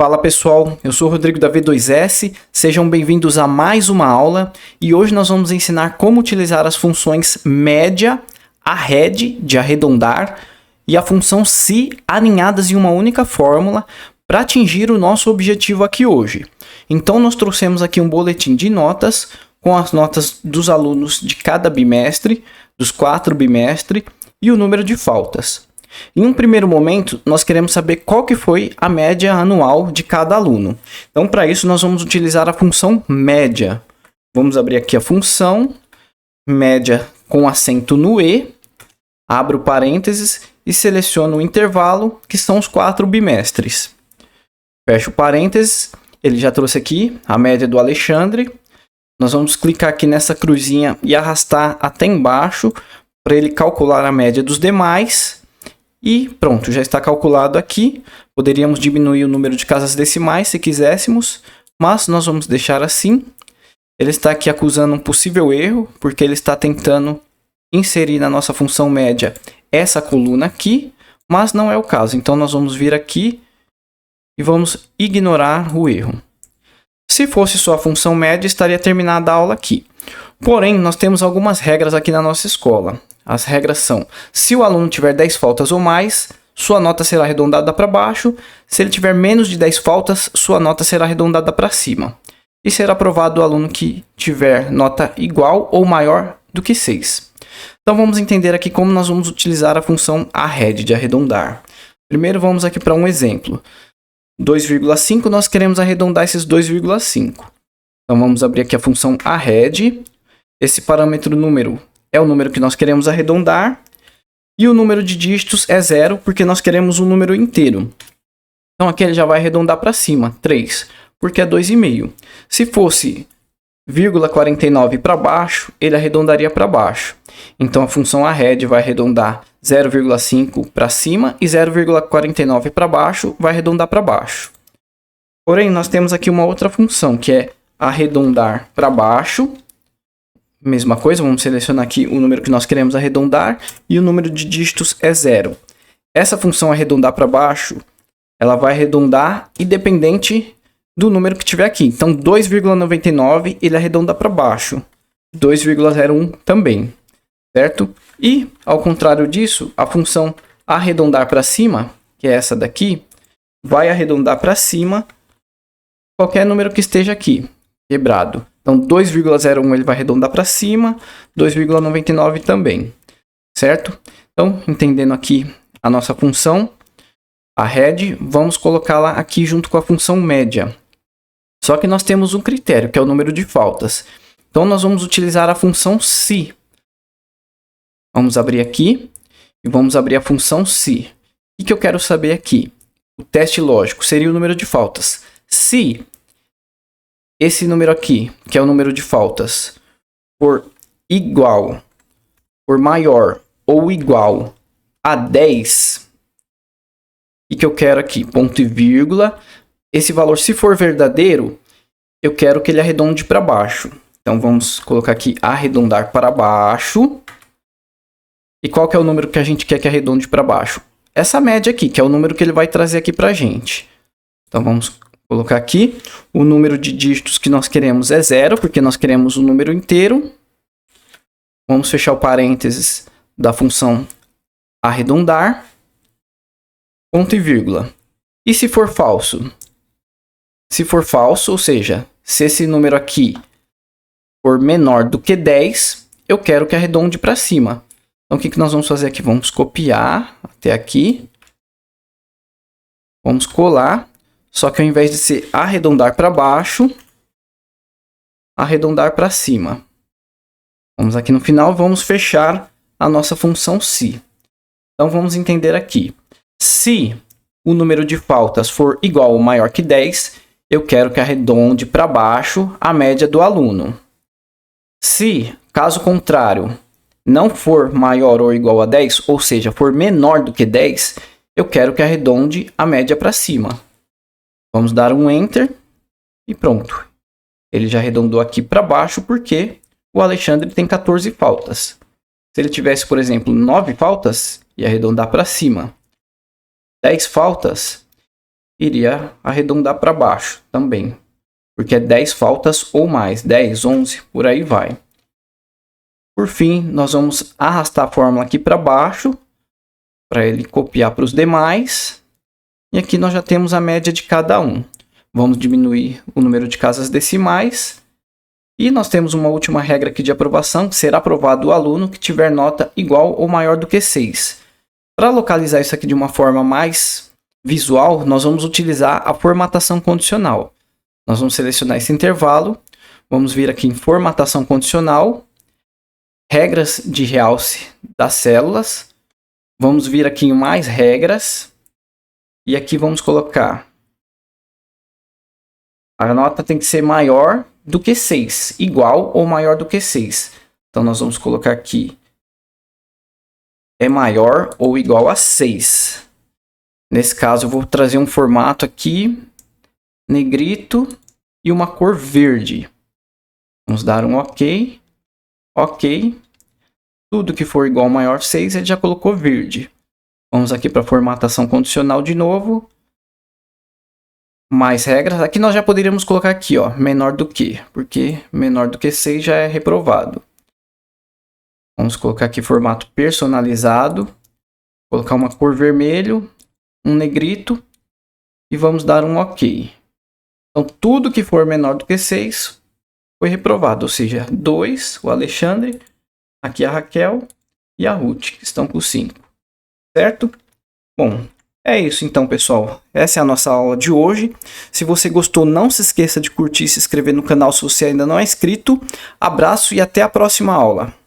Fala pessoal, eu sou o Rodrigo da V2S, sejam bem-vindos a mais uma aula e hoje nós vamos ensinar como utilizar as funções média, arred, de arredondar, e a função se alinhadas em uma única fórmula para atingir o nosso objetivo aqui hoje. Então nós trouxemos aqui um boletim de notas com as notas dos alunos de cada bimestre, dos 4 bimestres e o número de faltas. Em um primeiro momento, nós queremos saber qual que foi a média anual de cada aluno. Então, para isso, nós vamos utilizar a função média. Vamos abrir aqui a função média com acento no E, abro parênteses e seleciono o intervalo, que são os 4 bimestres. Fecho parênteses, ele já trouxe aqui a média do Alexandre. Nós vamos clicar aqui nessa cruzinha e arrastar até embaixo para ele calcular a média dos demais. E pronto, já está calculado aqui. Poderíamos diminuir o número de casas decimais se quiséssemos, mas nós vamos deixar assim. Ele está aqui acusando um possível erro, porque ele está tentando inserir na nossa função média essa coluna aqui, mas não é o caso. Então nós vamos vir aqui e vamos ignorar o erro. Se fosse só a função média, estaria terminada a aula aqui. Porém, nós temos algumas regras aqui na nossa escola. As regras são: se o aluno tiver 10 faltas ou mais, sua nota será arredondada para baixo. Se ele tiver menos de 10 faltas, sua nota será arredondada para cima. E será aprovado o aluno que tiver nota igual ou maior do que 6. Então vamos entender aqui como nós vamos utilizar a função arred, de arredondar. Primeiro vamos aqui para um exemplo. 2,5, nós queremos arredondar esses 2,5. Então vamos abrir aqui a função arred. Esse parâmetro número é o número que nós queremos arredondar. E o número de dígitos é 0, porque nós queremos um número inteiro. Então aqui ele já vai arredondar para cima, 3, porque é 2,5. Se fosse 0,49 para baixo, ele arredondaria para baixo. Então a função arred vai arredondar 0,5 para cima e 0,49 para baixo vai arredondar para baixo. Porém, nós temos aqui uma outra função, que é arredondar para baixo. Mesma coisa, vamos selecionar aqui o número que nós queremos arredondar e o número de dígitos é 0. Essa função arredondar para baixo, ela vai arredondar independente do número que tiver aqui. Então, 2,99 ele arredonda para baixo, 2,01 também, certo? E, ao contrário disso, a função arredondar para cima, que é essa daqui, vai arredondar para cima qualquer número que esteja aqui, quebrado. Então, 2,01 ele vai arredondar para cima, 2,99 também, certo? Então, entendendo aqui a nossa função arred, vamos colocá-la aqui junto com a função média. Só que nós temos um critério, que é o número de faltas. Então, nós vamos utilizar a função se. Vamos abrir aqui e vamos abrir a função se. O que eu quero saber aqui? O teste lógico seria o número de faltas. Se esse número aqui, que é o número de faltas, for igual, for maior ou igual a 10, e que eu quero aqui, ponto e vírgula, esse valor, se for verdadeiro, eu quero que ele arredonde para baixo. Então vamos colocar aqui arredondar para baixo. E qual que é o número que a gente quer que arredonde para baixo? Essa média aqui, que é o número que ele vai trazer aqui para a gente. Então vamos colocar aqui, o número de dígitos que nós queremos é 0, porque nós queremos um número inteiro. Vamos fechar o parênteses da função arredondar, ponto e vírgula. E se for falso? Se for falso, ou seja, se esse número aqui for menor do que 10, eu quero que arredonde para cima. Então o que nós vamos fazer aqui? Vamos copiar até aqui. Vamos colar. Só que ao invés de ser arredondar para baixo, arredondar para cima. Vamos aqui no final, vamos fechar a nossa função se. Então vamos entender aqui. Se o número de faltas for igual ou maior que 10, eu quero que arredonde para baixo a média do aluno. Se, caso contrário, não for maior ou igual a 10, ou seja, for menor do que 10, eu quero que arredonde a média para cima. Vamos dar um Enter e pronto. Ele já arredondou aqui para baixo porque o Alexandre tem 14 faltas. Se ele tivesse, por exemplo, 9 faltas, ia arredondar para cima. 10 faltas, iria arredondar para baixo também. Porque é 10 faltas ou mais, 10, 11, por aí vai. Por fim, nós vamos arrastar a fórmula aqui para baixo, para ele copiar para os demais. E aqui nós já temos a média de cada um. Vamos diminuir o número de casas decimais. E nós temos uma última regra aqui de aprovação, que será aprovado o aluno que tiver nota igual ou maior do que 6. Para localizar isso aqui de uma forma mais visual, nós vamos utilizar a formatação condicional. Nós vamos selecionar esse intervalo, vamos vir aqui em formatação condicional, regras de realce das células, vamos vir aqui em mais regras, e aqui vamos colocar a nota tem que ser maior do que 6, igual ou maior do que 6. Então nós vamos colocar aqui é maior ou igual a 6. Nesse caso eu vou trazer um formato aqui, negrito e uma cor verde. Vamos dar um OK. OK. Tudo que for igual ou maior a 6, ele já colocou verde. Vamos aqui para formatação condicional de novo. Mais regras. Aqui nós já poderíamos colocar aqui, ó, menor do que, porque menor do que 6 já é reprovado. Vamos colocar aqui formato personalizado. Colocar uma cor vermelho, um negrito e vamos dar um OK. Então tudo que for menor do que 6 foi reprovado, ou seja, 2, o Alexandre, aqui a Raquel e a Ruth, que estão com 5. Certo? Bom, é isso então, pessoal. Essa é a nossa aula de hoje. Se você gostou, não se esqueça de curtir e se inscrever no canal se você ainda não é inscrito. Abraço e até a próxima aula.